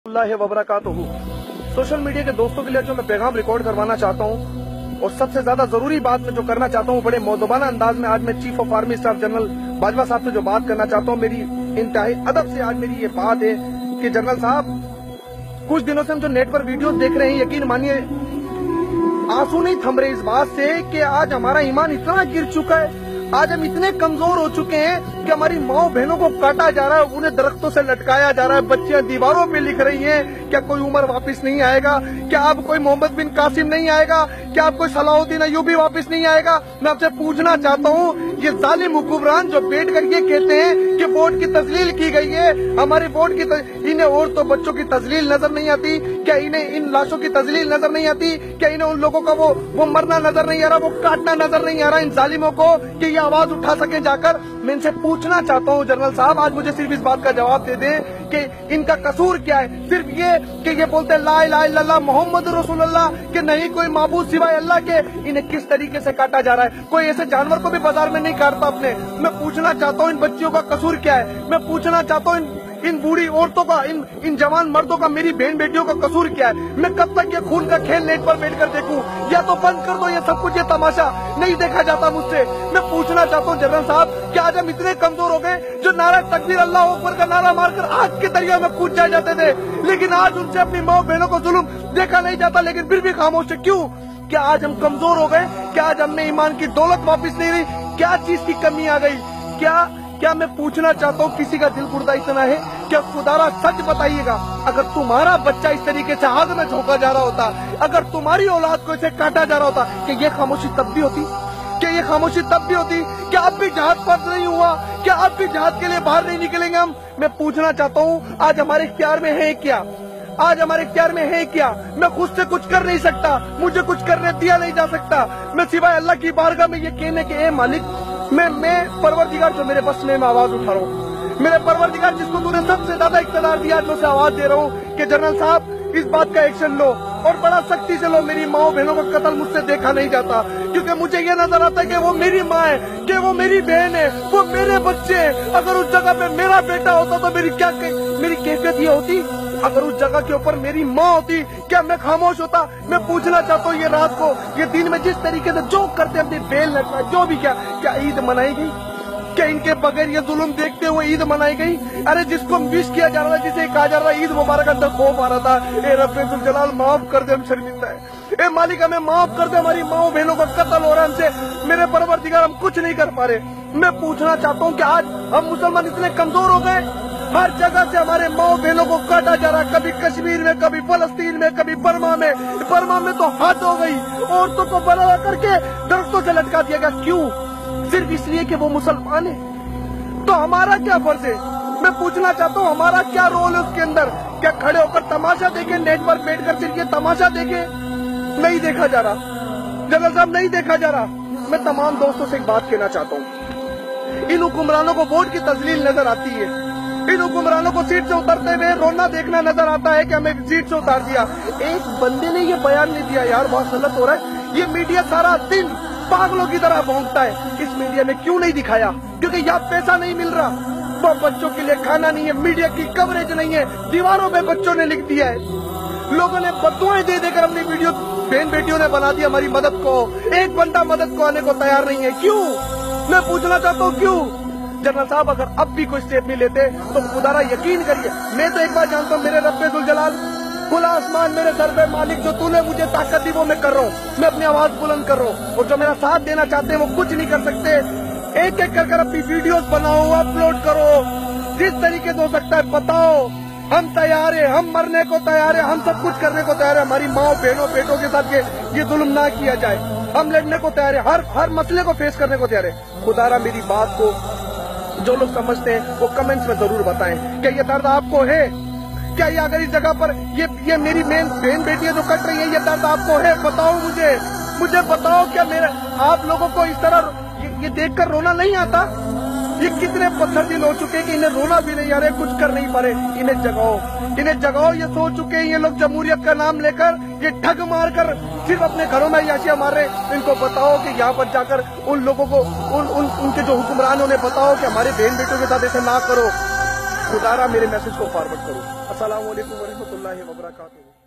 अल्लाह वबरकातुहू। Social media के दोस्तों के लिए जो मैं पैगाम रिकॉर्ड करवाना चाहता हूँ और सबसे ज्यादा जरूरी बात मैं जो करना चाहता हूँ, बड़े मौजूबाना अंदाज में आज मैं chief of army staff general Bajwa साहब से जो बात करना चाहता हूँ, मेरी इंतहाई अदब से आज मेरी ये बात है कि जनरल साहब, कुछ दिनों से हम जो नेट पर वीडियो देख रहे हैं, यकीन मानिए आंसू नहीं थम रहे इस बात से कि आज हमारा ईमान इतना गिर चुका है, आज हम इतने कमजोर हो चुके हैं कि हमारी माओ बहनों को काटा जा रहा है, उन्हें दरख्तों से लटकाया जा रहा है, बच्चियां दीवारों पे लिख रही हैं क्या कोई उमर वापस नहीं आएगा, क्या अब कोई मोहम्मद बिन कासिम नहीं आएगा, क्या अब कोई सलाउद्दीन अय्यूबी वापस नहीं आएगा। मैं आपसे पूछना चाहता हूँ, ये जालिम हुक्मरान जो बैठ कर ये कहते हैं कि वोट की तजलील की गई है, हमारे वोट की इन्हें और तो बच्चों की तजलील नजर नहीं आती क्या, इन्हें इन लाशों की तजलील नजर नहीं आती क्या, इन्हें उन लोगों का वो मरना नजर नहीं आ रहा, वो काटना नजर नहीं आ रहा इन जालिमों को कि ये आवाज उठा सके जाकर। मैं इनसे पूछना चाहता हूँ जनरल साहब, आज मुझे सिर्फ इस बात का जवाब दे दें कि इनका कसूर क्या है। सिर्फ ये कि ये बोलते हैं ला इलाहा इल्लल्लाह मोहम्मद रसूलुल्लाह कि नहीं कोई माबूद सिवाय अल्लाह के, इन्हें किस तरीके से काटा जा रहा है। कोई ऐसे जानवर को भी बाजार में नहीं काटता अपने। मैं पूछना चाहता हूँ इन बच्चियों का कसूर क्या है। मैं पूछना चाहता हूँ इन बूढ़ी औरतों का, इन जवान मर्दों का, मेरी बहन बेटियों का कसूर क्या है। मैं कब तक ये खून का खेल नेट पर बैठकर देखूं, या तो बंद कर दो ये सब कुछ, ये तमाशा नहीं देखा जाता मुझसे। मैं पूछना चाहता हूँ जनरल साहब, कि आज हम इतने कमजोर हो गए जो नारा तकबीर अल्लाह अकबर का नारा मारकर आग के दरिया में कूद जाए जाते थे, लेकिन आज उनसे अपनी माँ बहनों को जुल्म देखा नहीं जाता, लेकिन फिर भी खामोश है। क्यों? क्या आज हम कमजोर हो गए? क्या आज हमने ईमान की दौलत वापिस नहीं ली? क्या चीज की कमी आ गई? क्या मैं पूछना चाहता हूँ, किसी का दिल गुर्दा इतना है क्या? खुदारा सच बताइएगा, अगर तुम्हारा बच्चा इस तरीके से आग में झोंका जा रहा होता, अगर तुम्हारी औलाद को इसे काटा जा रहा होता, कि ये खामोशी तब भी होती? क्या ये खामोशी तब भी होती? क्या अब भी जहाद फर्ज नहीं हुआ? क्या अब भी जहाद के लिए बाहर नहीं निकलेंगे हम? मैं पूछना चाहता हूँ, आज हमारे इख्तियार में है क्या? आज हमारे इख्तियार में है क्या? मैं खुद से कुछ कर नहीं सकता, मुझे कुछ करने दिया नहीं जा सकता। मैं सिवाय अल्लाह की बारगाह में ये कहने के ए मालिक, मैं परवरदिगार जो मेरे बस में मैं आवाज उठा रहा हूँ, मेरे परवरदिगार जिसको तूने सबसे ज्यादा इख्तियार दिया, मैं उसे आवाज दे रहा हूँ कि जनरल साहब इस बात का एक्शन लो और बड़ा सख्ती से लो। मेरी माँ बहनों का कत्ल मुझसे देखा नहीं जाता, क्योंकि मुझे ये नजर आता है कि वो मेरी माँ है, कि वो मेरी बहन है, वो मेरे बच्चे हैं। अगर उस जगह पे मेरा बेटा होता तो मेरी कैफियत ये होती? अगर उस जगह के ऊपर मेरी माँ होती, क्या मैं खामोश होता? मैं पूछना चाहता हूँ, ये रात को, ये दिन में जिस तरीके से जो करते अपनी बेल लगता जो भी, क्या ईद मनाई गई? क्या इनके बगैर ये जुल्म देखते हुए ईद मनाई गई? अरे जिसको विश किया जा रहा था, जिसे कहा जा रहा है ईद मुबारक, अंदर खौफ आ रहा था, ए रब्बे जुल जलाल माफ कर दे, हम शर्मिंदा है, ए मालिक हमें माफ कर दे, हमारी माओ बहनों का कत्ल हो रहा है हमसे, मेरे परवरदिगार हम कुछ नहीं कर पा रहे। मैं पूछना चाहता हूँ कि आज हम मुसलमान इतने कमजोर हो गए, हर जगह से हमारे माओ बहनों को काटा जा रहा है, कभी कश्मीर में, कभी फलस्तीन में, कभी बर्मा में तो हद हो गई, औरतों को बना करके दरख्तों से लटका दिया गया। क्यों? सिर्फ इसलिए कि वो मुसलमान है। तो हमारा क्या फर्ज है? मैं पूछना चाहता हूँ, हमारा क्या रोल है उसके अंदर? क्या खड़े होकर तमाशा देखे, नेट पर बैठकर सिर्फ ये तमाशा देखे? नहीं देखा जा रहा जनरल साहब, नहीं देखा जा रहा। मैं तमाम दोस्तों से एक बात कहना चाहता हूँ, इन हुक्मरानों को वोट की तजलील नजर आती है, इन हुक्मरानों को सीट से उतरते हुए रोना देखना नजर आता है कि हमें सीट से उतार दिया। एक बंदे ने ये बयान नहीं दिया, यार बहुत गलत हो रहा है। ये मीडिया सारा दिन पागलों की तरह भौंकता है, इस मीडिया ने क्यों नहीं दिखाया? क्योंकि यहाँ पैसा नहीं मिल रहा, वो बच्चों के लिए खाना नहीं है, मीडिया की कवरेज नहीं है, दीवारों पे बच्चों ने लिख दिया है, लोगों ने बदुआएं दे देकर अपनी वीडियो बहन बेटियों ने बना दी हमारी मदद को, एक बंदा मदद को आने को तैयार नहीं है। क्यों? मैं पूछना चाहता हूँ क्यों? जनरल साहब अगर अब भी कोई स्टेप नहीं लेते तो खुदारा यकीन करिए, मैं तो एक बार जानता हूँ, मेरे रब्बे जुल जलाल खुला आसमान मेरे सर पे मालिक, जो तूने मुझे ताकत दी वो मैं कर रहा हूँ, मैं अपनी आवाज बुलंद कर रहा हूँ, और जो मेरा साथ देना चाहते हैं वो कुछ नहीं कर सकते। एक एक कर अपनी वीडियोस बनाओ, अपलोड करो, जिस तरीके से हो सकता है बताओ, हम तैयार है, हम मरने को तैयार है, हम सब कुछ करने को तैयार है, हमारी माँ बहनों बेटों के साथ ये जुल्म ना किया जाए, हम लड़ने को तैयार है, हर मसले को फेस करने को तैयार है। खुदारा मेरी बात को जो लोग समझते हैं वो कमेंट्स में जरूर बताएं, क्या ये दर्द आपको है? क्या ये अगर इस जगह पर ये मेरी बहन बेटियां जो कट रही है, ये दर्द आपको है? बताओ मुझे बताओ, क्या मेरे आप लोगों को इस तरह ये देखकर रोना नहीं आता? ये कितने पत्थर दिल हो चुके हैं कि इन्हें रोना भी नहीं आ रहे, कुछ कर नहीं पा रहे। इन्हें जगाओ। ये सो चुके हैं ये लोग जमहूरियत का नाम लेकर, ये ठग मार कर सिर्फ अपने घरों में याशियां मार रहे। इनको बताओ कि यहाँ पर जाकर उन लोगों को उनके जो हुक्मरान उन्हें बताओ कि हमारे बहन बेटों के साथ ऐसे ना करो। गुजारा मेरे मैसेज को फॉरवर्ड करो। अस्सलाम वालेकुम वरहमतुल्लाहि वबरकातुहू।